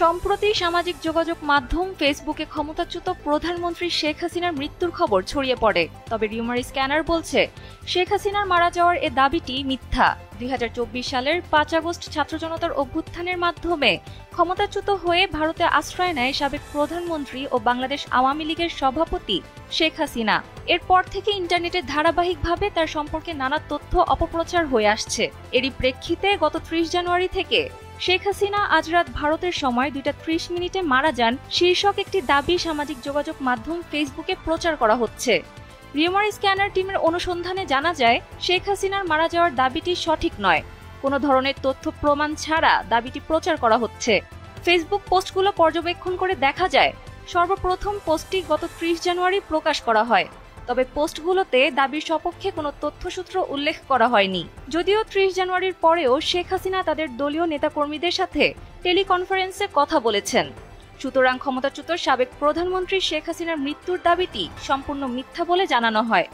সম্প্রতি সামাজিক যোগাযোগ মাধ্যম ফেসবুকে ক্ষমতাচ্যুত প্রধানমন্ত্রী শেখ হাসিনার মৃত্যুর খবর ছড়িয়ে পড়ে। তবে রিউমার স্ক্যানার বলছে, শেখ হাসিনার মারা যাওয়ার এ দাবিটি মিথ্যা। ২০২৪ সালের ৫ আগস্ট ছাত্র জনতার অভ্যুত্থানের মাধ্যমে ক্ষমতাচ্যুত হয়ে ভারতে আশ্রয় নেয় সাবেক প্রধানমন্ত্রী ও বাংলাদেশ আওয়ামী লীগের সভাপতি শেখ হাসিনা। এরপর থেকে ইন্টারনেটে ধারাবাহিকভাবে তার সম্পর্কে নানা তথ্য অপপ্রচার হয়ে আসছে। এরই প্রেক্ষিতে গত ৩০ জানুয়ারি থেকে শেখ হাসিনা আজ রাত ভারতের সময় ২:৩০ মারা যান শীর্ষক একটি দাবি সামাজিক যোগাযোগ মাধ্যম ফেসবুকে প্রচার করা হচ্ছে। রিউমার স্ক্যানার টিমের অনুসন্ধানে জানা যায়, শেখ হাসিনার মারা যাওয়ার দাবিটি সঠিক নয়। কোনো ধরনের তথ্য প্রমাণ ছাড়া দাবিটি প্রচার করা হচ্ছে। ফেসবুক পোস্টগুলো পর্যবেক্ষণ করে দেখা যায়, সর্বপ্রথম পোস্টটি গত ৩০ জানুয়ারি প্রকাশ করা হয়। তবে পোস্টগুলোতে দাবির সপক্ষে কোনো তথ্যসূত্র উল্লেখ করা হয়নি। যদিও ৩০ জানুয়ারির পরেও শেখ হাসিনা তাদের দলীয় নেতাকর্মীদের সাথে টেলিকনফারেন্সে কথা বলেছেন। সুতরাং ক্ষমতাচ্যুত সাবেক প্রধানমন্ত্রী শেখ হাসিনার মৃত্যুর দাবিটি সম্পূর্ণ মিথ্যা বলে জানানো হয়।